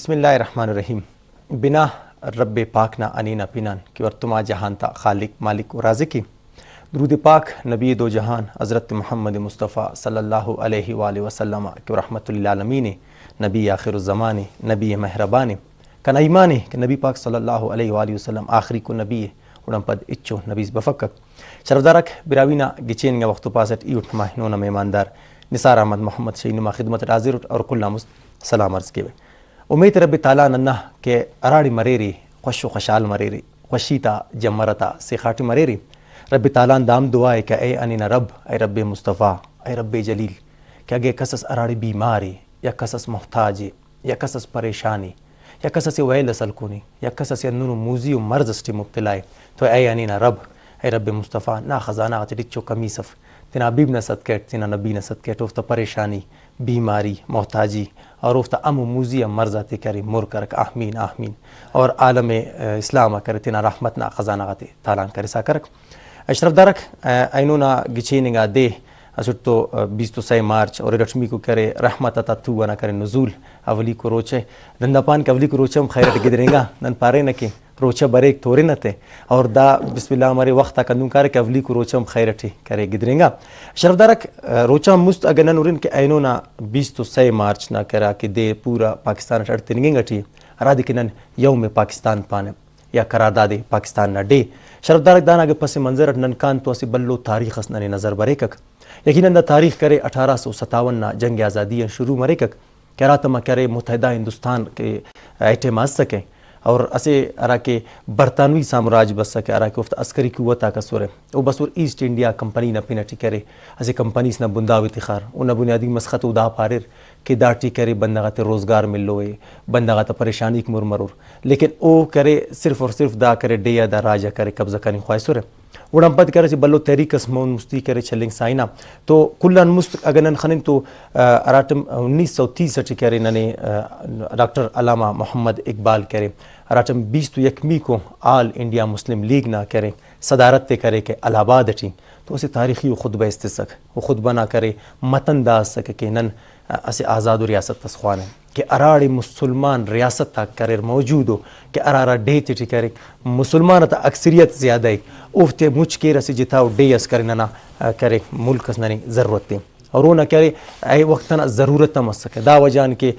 बिस्मिल्लाहिर्रहमानिर्रहीम। बिना रब पाक ना अनीना पिनान कि वर्तुमा जहान ता खालिक मालिक व राज़िकी। दुरूद पाक नबी दो जहान हज़रत मोहम्मद मुस्तफ़ा सल्लल्लाहु अलैहि वसल्लम के रहमतुल लिल आलमीन नबी आखिर ज़माने नबी मेहरबान कन ईमान कि नबी पाक सल्लल्लाहु अलैहि वसल्लम आखिरी को नबी उड़म पद इच्चो नबीस बफक शरफदारक बिरावीना गिचेन वक्त पासट ई उठमा नोना मेहमानदार निसार अहमद मोहम्मद शहीनुमा खिदमत राजिर और कुल्ला मुस्त सलाम अर्ज़ के उम्मीद रब ताला नन्ना के अराड़ी मरेरी खुशो खुशाल मरेरी खुशीता जमरता सिखाटी मरेरी रब ताला दाम दुआ है कि ए अनिना रब ए रब मुस्तफ़ा ए रब जलील कि अगे कसस अराड़ी बीमारी या कसस मोहताजी या कसस परेशानी या कसस वैल सलकुनी या कसस नुनु मूजी व मर्ज स्टी मुब्तलाए तो ए अनिना रब ए रब मुस्तफ़ा ना ख़जाना अतिरिच्चो कमीसफ तिना बीब न सदकेट तिना नबी न सदकेट उफ्ता परेशानी बीमारी मोहताजी और उफ्ता अमु मूजी मर्जाते करे मुर करक आमीन आमीन और आलम इस्लाम करे तिना रहमत ना ख़जाना गते तालान करे सा करक अशरफ दारक ऐनुना गिचेनिगा दे असुट्तो 20 मार्च और रश्मि को करे रहमत तू वना करे नज़ूल अवली को रोचे दंदापान के अवली को रोचम खैरट गिदरेगा नन पारे न के रोचा बरेक थोड़े न थे और दा बिस्मिल्लाह हमारे वक्त कंदू कर के अवली को रोचम खैरठी करे गिदरेगा शरफदारक रोचा मुस्त अगनन उरिन के ऐनो ना 20 मार्च ना करा कि दे पूरा पाकिस्तान अड़ते निगेंगटी अराद किनन यौम पाकिस्तान पाने या करारदादे पाकिस्तान ना डे शरफदारक दाना के पस मंजर नन कान तो असी बल्लो तारीख असनने नज़र बरेकक यकीनन दा तारीख करे 1857 ना जंग आज़ादी शुरू मरेकक क्या तमा करे मुतहदा हिंदुस्तान के ऐटे माज सके और असे अरा के बरतानवी साम्राज्य बस सके अरा के उफ्त अस्करी कुव्वता का सुर वो बसूर ईस्ट इंडिया कंपनी न पिनटी करे असे कंपनी न बुंदा इतिखार उन बुनियादी मसखत उदा पारिर के दाटी करे बंदगत रोज़गार मिलोए बंदगत परेशानी के मुरमरुर लेकिन ओ करे सिर्फ और सिर्फ दा करे डेया दा राजा करे कब्जा करनी ख्वाहिशुर उड़म पद करे बल्लो तहरीकस मौन मुस्ती करे चलेंग साइना तो कुल्लन मुस्त अगनन खनिन तो अराटम 1963 करे नने डॉक्टर अलामा मोहम्मद इकबाल करे अराटम 20 तो यकमी को आल इंडिया मुस्लिम लीग ना करे सदारत करे के अलाहाबाद टी तो उसे तारीखी खुतबा इस्तिसक वो खुतबा ना करे मतन दास सके के नन असे आज़ाद रियासत तस्वान कि अराड़ी मुसलमान रियासत तक करे मौजूद हो कि अरारा डे टी करे मुसलमान त अक्सरियत ज़्यादा है उफ्ते मुझ के रसी जिताओ डे अस करे ना करे मुल्क ननी ज़रूरत है और वो न करे ऐ वक्त ना ज़रूरत न सके दा वजान के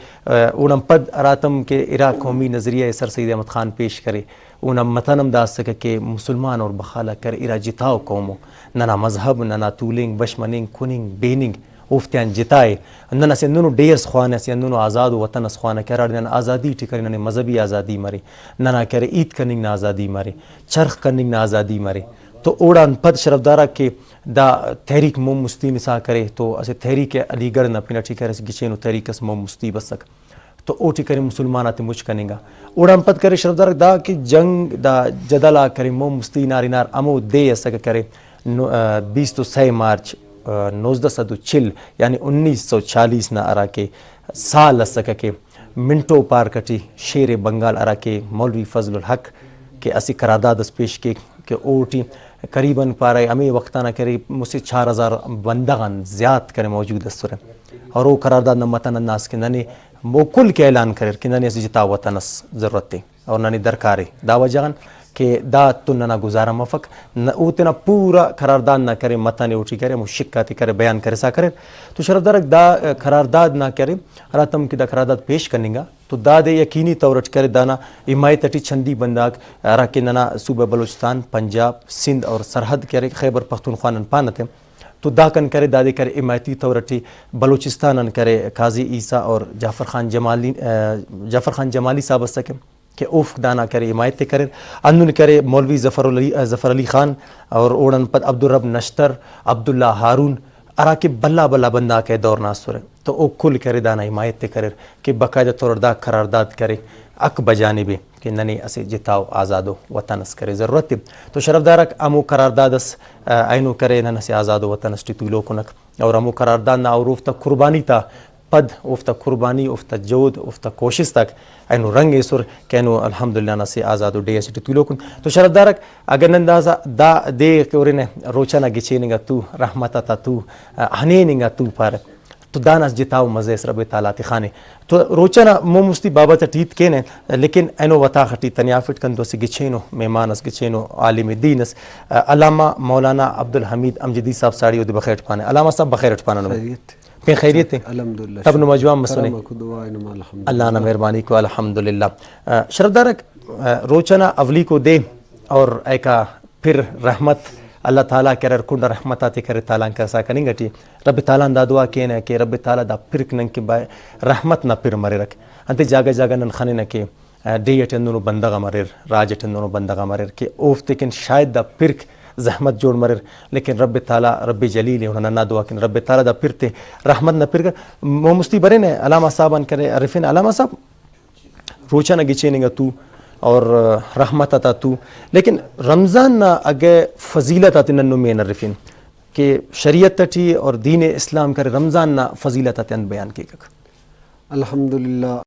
उनम पद अरातम के इरा कौमी नज़रिया सर सईद अहमद खान पेश करे उनम मतनम दास सके के मुसलमान और बखाला कर इरा जिताओ कौमो ना मजहब ना तूलिंग बशमनिंग खुनिंग बेनिंग उफ्तियान जिताए नन से नुनु डेयर्स ख्वान से नुनु आज़ाद वतन ख्वान कर नन आज़ादी टिकर नन मजहबी आज़ादी मरे नना करे ईद कनिंग ना आज़ादी मरे चरख कनिंग ना आज़ादी मरे तो ओड़ान पद शरफदारा के दा तहरीक मोम मुस्ती निसा करे तो असे तहरीक अलीगढ़ न पिना टिकर गिचेनो तहरीकस मोम मुस्ती बसक तो ओ टिकर मुसलमान आते मुझ कनेगा ओड़ान पद करे शरफदार दा कि जंग दा जदला करे मोम मुस्ती नारिनार अमो दे असक करे 20 मार्च 1940 यानी 1940 ना अरा के साल सके के मिनटो पार कटी शेर बंगाल अरा के मौलवी फजलुल हक के असी करारदाद पेश के ओटी करीबन पारे अमी वक्ता ना करे मुझसे 4000 बंदगान ज़्यादा करे मौजूद असुर और वो करारदाद न मतन नास के नने मोकुल के ऐलान करे कि नने से जिता वतनस ज़रूरत है और नने दरकार है दावा जान के दा तो ना गुजारा मफक न उतना पूरा करारदाद ना करे मतने उठी करे मुशिक्काती करे बयान करे सा करे तो शरफदारक दा करारदाद ना करे रातम की दा करारदाद पेश करेंगा तो दा दे यकीनी तौर करे दाना हिमायत अटी छंदी बंदाक अरा के नना सूबा बलूचिस्तान पंजाब सिंध और सरहद करे खैबर पख्तूनख्वा पानते तो दाकन करे दादे करे हिमायती तौरटी बलूचिस्तान करे काजी ईसा और जाफ़र खान जमाली साहब सके के उफ दाना करे हिमायत करे अन्न करे मौलवी ज़फ़र अली ख़ान और ओड़न पद अब्दुलरब नश्तर अब्दुल्ला हारून अरा के बल्ला बल्ला बंदा के दौर नासुर तो ओ कुल करे दाना हिमायत करे कि बाकायदा तौर दा करारदाद करे अक बजानिबे कि नने असे जिताओ आज़ादो वतनस करे ज़रूरत तो शरफदारक अमो करारदादस ऐनो करे नन से आज़ादो वतनस टितुलो कुनक और अमो करारदाद ना और उफ्ता कुर्बानी ता पद उफ्ता कुर्बानी उफ्ता जोद उफ्ता कोशिश तक ऐनो रंग सुर कैनो अल्हम्दुलिल्लाह न से आज़ादो डे सिटी तुलोकुन तो शरफदारक अगर नंदाजा दा दे के रोचना गिचेनिगा तू रहमता तू हनेनिगा तू पर तो दानस जिताओ मज़े रब ताला खाने तो रोचना मो मुस्ती बाबा टीत के ने लेकिन एनो वता खटी तनियाफिट कंदो से गिछेनो मेहमानस गिछेनो आलिम दीनस अलामा मौलाना अब्दुल हमीद अमजदी साहब साड़ी उद बखैर पाने अलामा साहब बखैर पाना पे खैरियत है अल्हम्दुलिल्लाह तब नमजवा मसने अल्लाह ना मेहरबानी को अल्हम्दुलिल्लाह शरदारक रोचना अवली को दे और एका फिर रहमत अल्लाह ताला कर कुंड रहमत आते करे ताला का सा कनिंगटी रब ताला दा दुआ केने के रब ताला दा फिर नन के बाय रहमत ना फिर मरे रख अंते जागा जागा नन खाने न के डे अटेंदनो बंदगा मरे राज अटेंदनो बंदगा मरे के ओफ लेकिन शायद दा फिर जहमत जोड़ मरे लेकिन रब ताला रब जलील उन्होंने ना दुआ कि रब ताला दा फिरते रहमत न फिर मो मुस्ती बरे ने अलामा साहब अन करे अरिफिन अलामा साहब रोचा न गिचेनेगा तू और रहमत अता तू लेकिन रमज़ान ना अगे फजीलत आती नन्नु में नरिफिन के शरीयत टी और दीन इस्लाम करे रमज़ान ना फजीलत आते बयान की अल्हम्दुलिल्लाह।